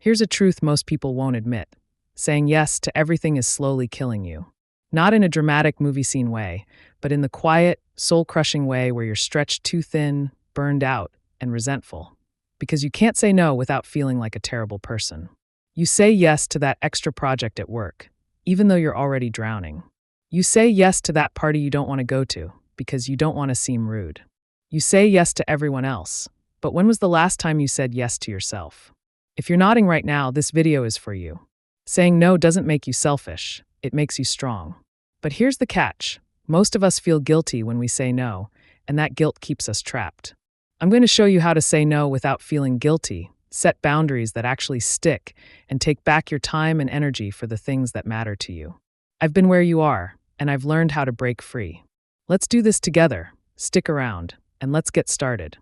Here's a truth most people won't admit. Saying yes to everything is slowly killing you. Not in a dramatic movie scene way, but in the quiet, soul-crushing way where you're stretched too thin, burned out, and resentful. Because you can't say no without feeling like a terrible person. You say yes to that extra project at work, even though you're already drowning. You say yes to that party you don't want to go to, because you don't want to seem rude. You say yes to everyone else, but when was the last time you said yes to yourself? If you're nodding right now, this video is for you. Saying no doesn't make you selfish, it makes you strong. But here's the catch. Most of us feel guilty when we say no, and that guilt keeps us trapped. I'm going to show you how to say no without feeling guilty, set boundaries that actually stick, and take back your time and energy for the things that matter to you. I've been where you are, and I've learned how to break free. Let's do this together. Stick around, and let's get started.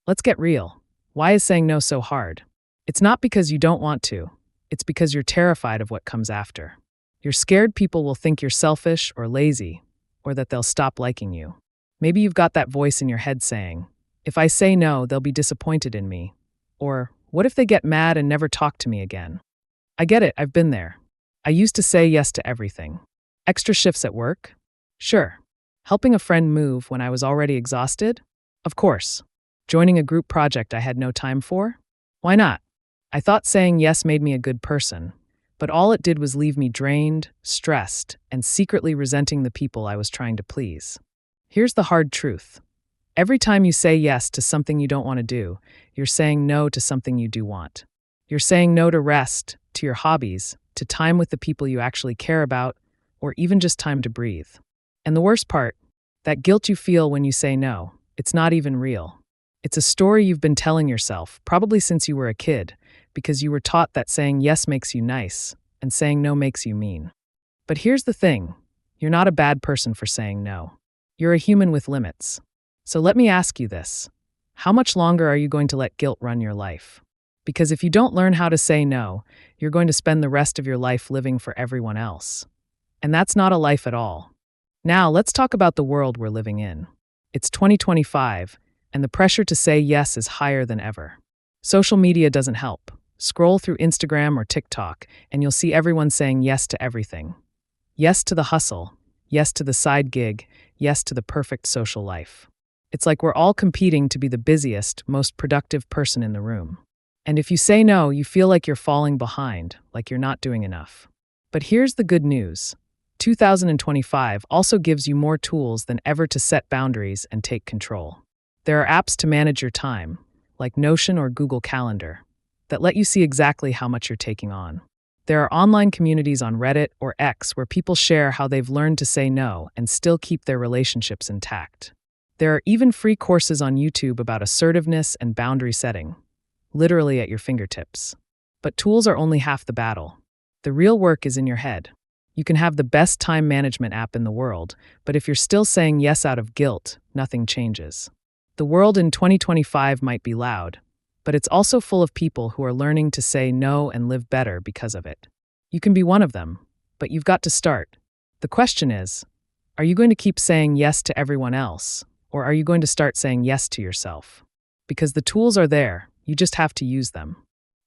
Let's get real. Why is saying no so hard? It's not because you don't want to. It's because you're terrified of what comes after. You're scared people will think you're selfish or lazy, or that they'll stop liking you. Maybe you've got that voice in your head saying, if I say no, they'll be disappointed in me. Or, what if they get mad and never talk to me again? I get it, I've been there. I used to say yes to everything. Extra shifts at work? Sure. Helping a friend move when I was already exhausted? Of course. Joining a group project I had no time for? Why not? I thought saying yes made me a good person, but all it did was leave me drained, stressed, and secretly resenting the people I was trying to please. Here's the hard truth. Every time you say yes to something you don't want to do, you're saying no to something you do want. You're saying no to rest, to your hobbies, to time with the people you actually care about, or even just time to breathe. And the worst part, that guilt you feel when you say no, it's not even real. It's a story you've been telling yourself, probably since you were a kid, because you were taught that saying yes makes you nice, and saying no makes you mean. But here's the thing, you're not a bad person for saying no. You're a human with limits. So let me ask you this. How much longer are you going to let guilt run your life? Because if you don't learn how to say no, you're going to spend the rest of your life living for everyone else. And that's not a life at all. Now, let's talk about the world we're living in. It's 2025, and the pressure to say yes is higher than ever. Social media doesn't help. Scroll through Instagram or TikTok, and you'll see everyone saying yes to everything. Yes to the hustle. Yes to the side gig. Yes to the perfect social life. It's like we're all competing to be the busiest, most productive person in the room. And if you say no, you feel like you're falling behind, like you're not doing enough. But here's the good news. 2025 also gives you more tools than ever to set boundaries and take control. There are apps to manage your time, like Notion or Google Calendar, that let you see exactly how much you're taking on. There are online communities on Reddit or X where people share how they've learned to say no and still keep their relationships intact. There are even free courses on YouTube about assertiveness and boundary setting, literally at your fingertips. But tools are only half the battle. The real work is in your head. You can have the best time management app in the world, but if you're still saying yes out of guilt, nothing changes. The world in 2025 might be loud, but it's also full of people who are learning to say no and live better because of it. You can be one of them, but you've got to start. The question is, are you going to keep saying yes to everyone else, or are you going to start saying yes to yourself? Because the tools are there, you just have to use them.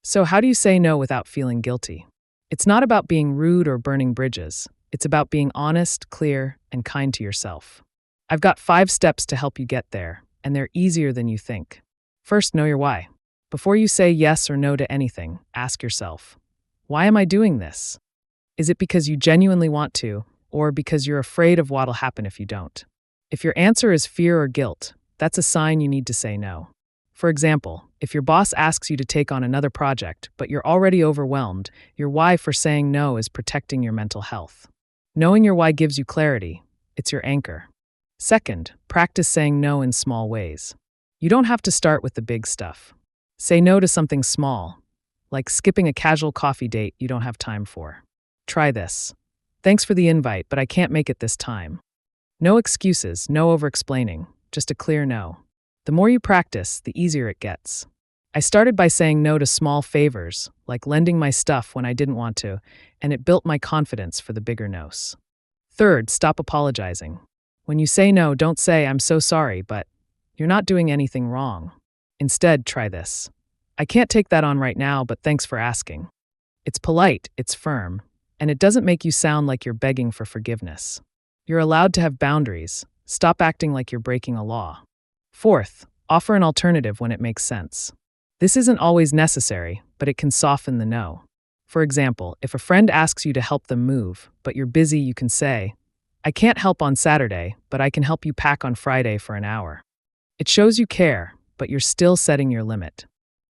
So how do you say no without feeling guilty? It's not about being rude or burning bridges. It's about being honest, clear, and kind to yourself. I've got 5 steps to help you get there, and they're easier than you think. First, know your why. Before you say yes or no to anything, ask yourself, why am I doing this? Is it because you genuinely want to, or because you're afraid of what'll happen if you don't? If your answer is fear or guilt, that's a sign you need to say no. For example, if your boss asks you to take on another project, but you're already overwhelmed, your why for saying no is protecting your mental health. Knowing your why gives you clarity. It's your anchor. Second, practice saying no in small ways. You don't have to start with the big stuff. Say no to something small, like skipping a casual coffee date you don't have time for. Try this. Thanks for the invite, but I can't make it this time. No excuses, no over-explaining, just a clear no. The more you practice, the easier it gets. I started by saying no to small favors, like lending my stuff when I didn't want to, and it built my confidence for the bigger no's. Third, stop apologizing. When you say no, don't say, I'm so sorry, but you're not doing anything wrong. Instead, try this. I can't take that on right now, but thanks for asking. It's polite, it's firm, and it doesn't make you sound like you're begging for forgiveness. You're allowed to have boundaries. Stop acting like you're breaking a law. Fourth, offer an alternative when it makes sense. This isn't always necessary, but it can soften the no. For example, if a friend asks you to help them move, but you're busy, you can say, I can't help on Saturday, but I can help you pack on Friday for an hour. It shows you care, but you're still setting your limit.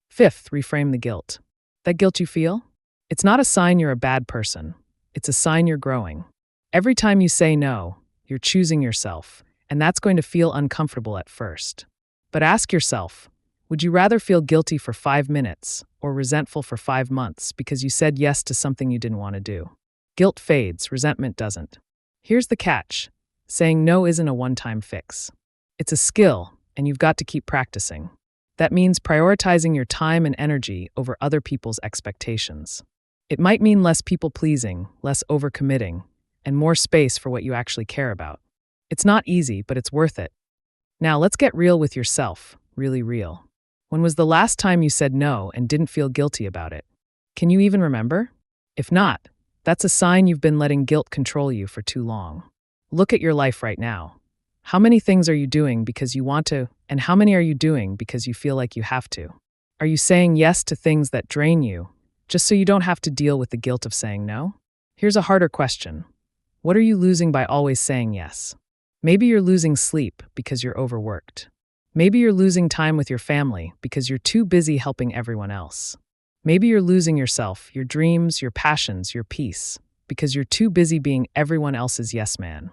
Fifth, reframe the guilt. That guilt you feel? It's not a sign you're a bad person. It's a sign you're growing. Every time you say no, you're choosing yourself, and that's going to feel uncomfortable at first. But ask yourself, would you rather feel guilty for 5 minutes or resentful for 5 months because you said yes to something you didn't want to do? Guilt fades, resentment doesn't. Here's the catch. Saying no isn't a one-time fix. It's a skill, and you've got to keep practicing. That means prioritizing your time and energy over other people's expectations. It might mean less people-pleasing, less overcommitting, and more space for what you actually care about. It's not easy, but it's worth it. Now let's get real with yourself, really real. When was the last time you said no and didn't feel guilty about it? Can you even remember? If not, that's a sign you've been letting guilt control you for too long. Look at your life right now. How many things are you doing because you want to, and how many are you doing because you feel like you have to? Are you saying yes to things that drain you, just so you don't have to deal with the guilt of saying no? Here's a harder question. What are you losing by always saying yes? Maybe you're losing sleep because you're overworked. Maybe you're losing time with your family because you're too busy helping everyone else. Maybe you're losing yourself, your dreams, your passions, your peace, because you're too busy being everyone else's yes man.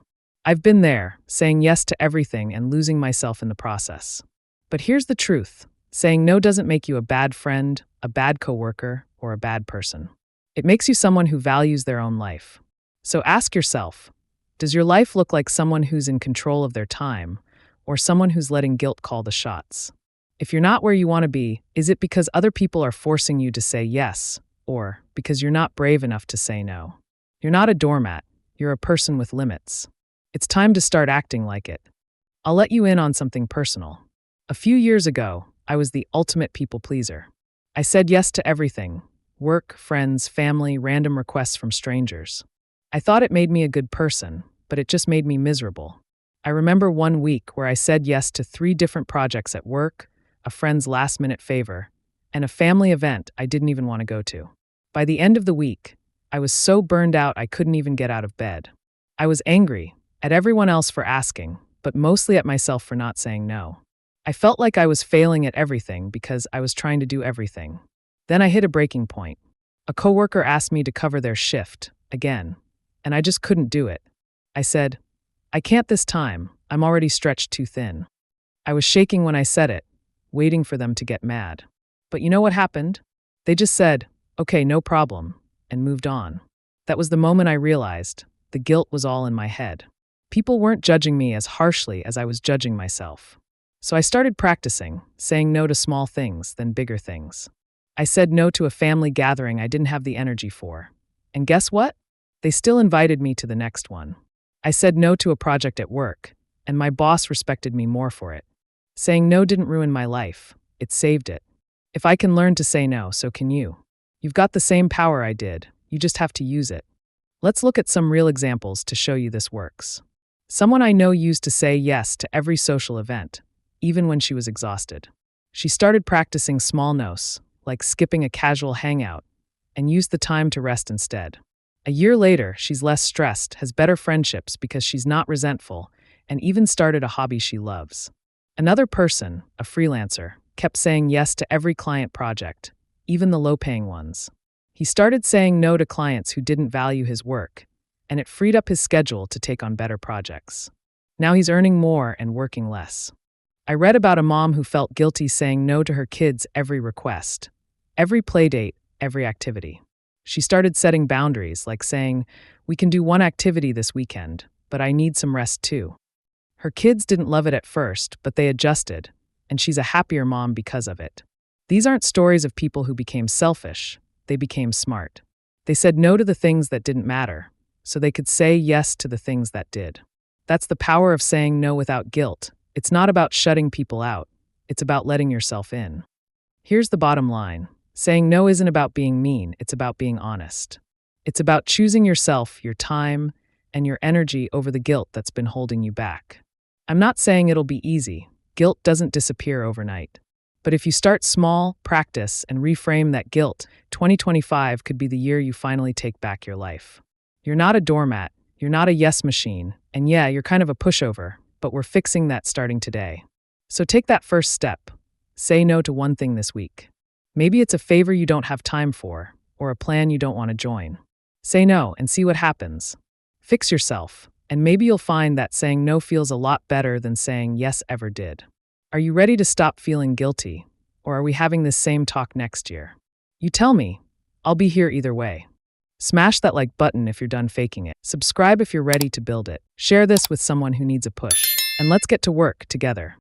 I've been there, saying yes to everything and losing myself in the process. But here's the truth. Saying no doesn't make you a bad friend, a bad coworker, or a bad person. It makes you someone who values their own life. So ask yourself, does your life look like someone who's in control of their time, or someone who's letting guilt call the shots? If you're not where you want to be, is it because other people are forcing you to say yes, or because you're not brave enough to say no? You're not a doormat, you're a person with limits. It's time to start acting like it. I'll let you in on something personal. A few years ago, I was the ultimate people pleaser. I said yes to everything: work, friends, family, random requests from strangers. I thought it made me a good person, but it just made me miserable. I remember one week where I said yes to 3 different projects at work, a friend's last-minute favor, and a family event I didn't even want to go to. By the end of the week, I was so burned out I couldn't even get out of bed. I was angry at everyone else for asking, but mostly at myself for not saying no. I felt like I was failing at everything because I was trying to do everything. Then I hit a breaking point. A coworker asked me to cover their shift, again, and I just couldn't do it. I said, I can't this time, I'm already stretched too thin. I was shaking when I said it, waiting for them to get mad. But you know what happened? They just said, okay, no problem, and moved on. That was the moment I realized the guilt was all in my head. People weren't judging me as harshly as I was judging myself. So I started practicing, saying no to small things, then bigger things. I said no to a family gathering I didn't have the energy for. And guess what? They still invited me to the next one. I said no to a project at work, and my boss respected me more for it. Saying no didn't ruin my life, it saved it. If I can learn to say no, so can you. You've got the same power I did, you just have to use it. Let's look at some real examples to show you this works. Someone I know used to say yes to every social event, even when she was exhausted. She started practicing small no's, like skipping a casual hangout, and used the time to rest instead. A year later, she's less stressed, has better friendships because she's not resentful, and even started a hobby she loves. Another person, a freelancer, kept saying yes to every client project, even the low-paying ones. He started saying no to clients who didn't value his work, and it freed up his schedule to take on better projects. Now he's earning more and working less. I read about a mom who felt guilty saying no to her kids' every request, every play date, every activity. She started setting boundaries, like saying, we can do one activity this weekend, but I need some rest too. Her kids didn't love it at first, but they adjusted, and she's a happier mom because of it. These aren't stories of people who became selfish, they became smart. They said no to the things that didn't matter, so they could say yes to the things that did. That's the power of saying no without guilt. It's not about shutting people out, it's about letting yourself in. Here's the bottom line. Saying no isn't about being mean, it's about being honest. It's about choosing yourself, your time, and your energy over the guilt that's been holding you back. I'm not saying it'll be easy. Guilt doesn't disappear overnight. But if you start small, practice, and reframe that guilt, 2025 could be the year you finally take back your life. You're not a doormat, you're not a yes machine, and yeah, you're kind of a pushover, but we're fixing that starting today. So take that first step. Say no to one thing this week. Maybe it's a favor you don't have time for, or a plan you don't want to join. Say no and see what happens. Fix yourself, and maybe you'll find that saying no feels a lot better than saying yes ever did. Are you ready to stop feeling guilty, or are we having this same talk next year? You tell me. I'll be here either way. Smash that like button if you're done faking it. Subscribe if you're ready to build it. Share this with someone who needs a push. And let's get to work together.